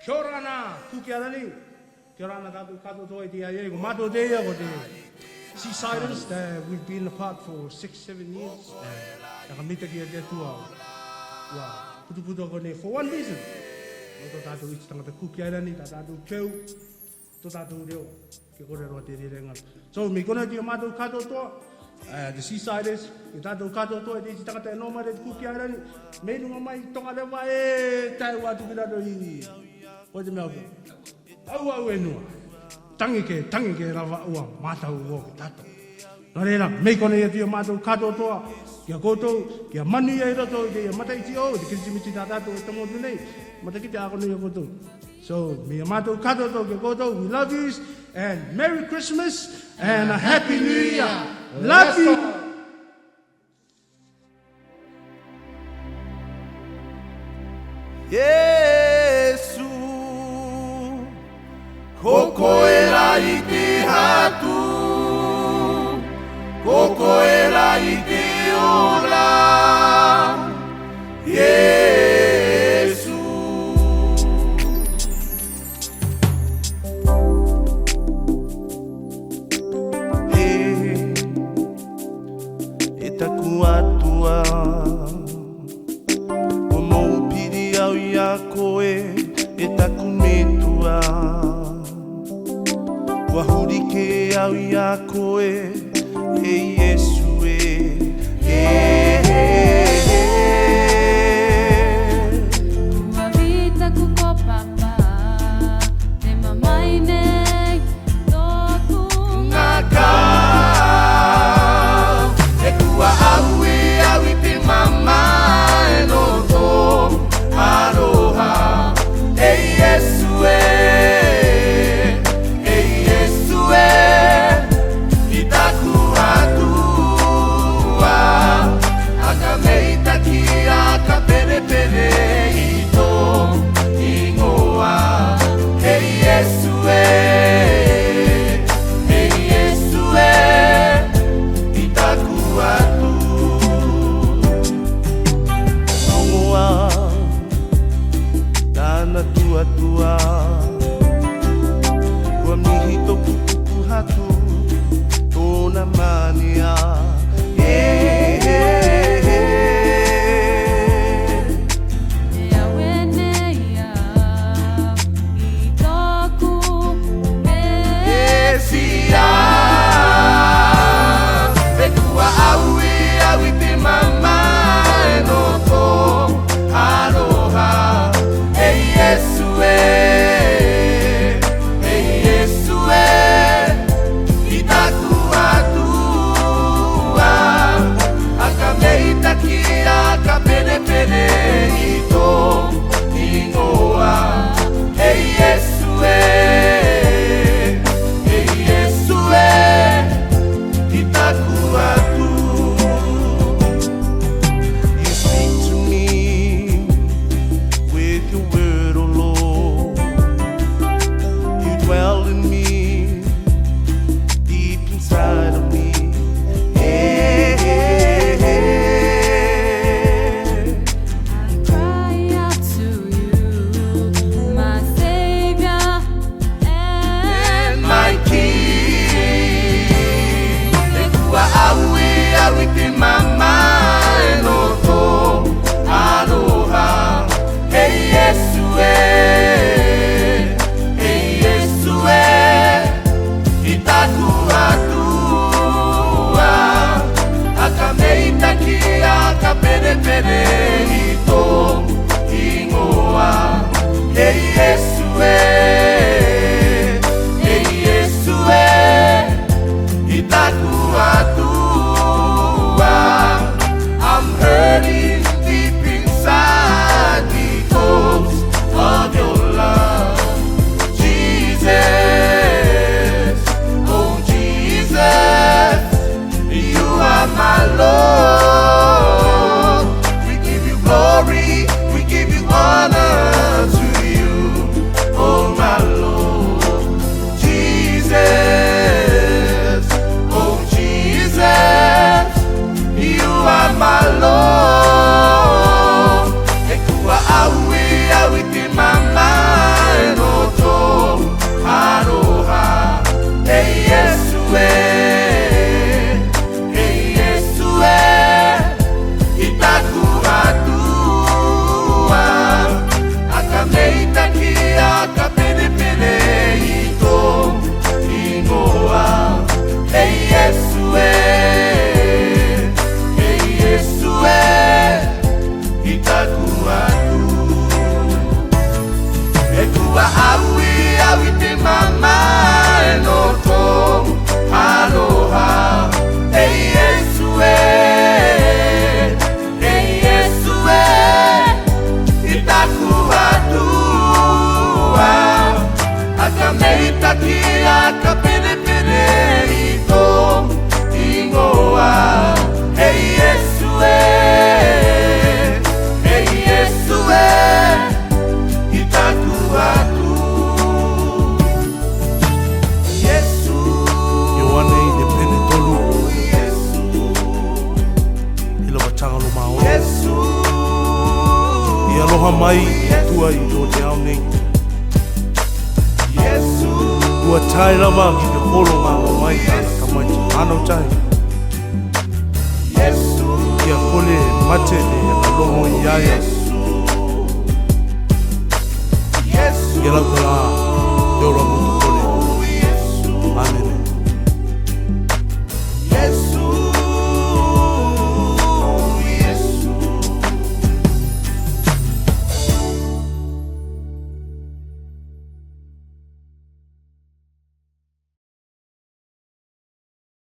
Kia ora nā, kukiarani. Kia ora nā tātou kato toi te aie, ko mato te ia ko te Seasiders that we've been apart for 6-7 years. Naka mita ki a te tua. Putu ko ne for one reason. O tō tātou iti tangata kukiarani, tā tātou keu, tō tātou reo. Ke kore roa te rerenga. So, me kona ti a mato kato toa. The Seasiders, ki tātou kato toa, te iti tangata e noma re kukiarani. Me nunga mai tonga lewa tai watu ki rato i. Oe te mea au e nua. Tangi ke rawa ua, mātau ua ki tato. Nā reira, mei kone ia tia mātou kato toa, kia koutou, kia manu ia i roto, kia mataiti o, te kirisimiti tā tātou e tamotu nei, matakite ako nei a koutou. So, me mātou kato toa kia koutou, we love you, and Merry Christmas, and a Happy New Year. Love you! Iesu, koko era I te hatu, koko era I te ora. Iesu, e taku atua. Ia koe e taku metua. Kua huri ke au ia koe e Iesu Tua vita ku ko papa, te mamai nei tōku ngaka. E kua au I te mama e no tō Aroha, ei Iesu I taku atua. Aka mei taki aka pere pere I tō ingoa. Ei Iesu I taku atu. Ongoa Tana tua Kua mihi toku kuku hatu Tōna mania e awe nei I tōku Esia Te kua au I te mama e no tō aroha. Ei Iesu I taku atua. Aloha mai tua I lo te ao nei. Ua tae lama ki te polo ngā o mai tāna ka mai te anau tae. Kia kole mate ne aloho I aia. Kia lau ka la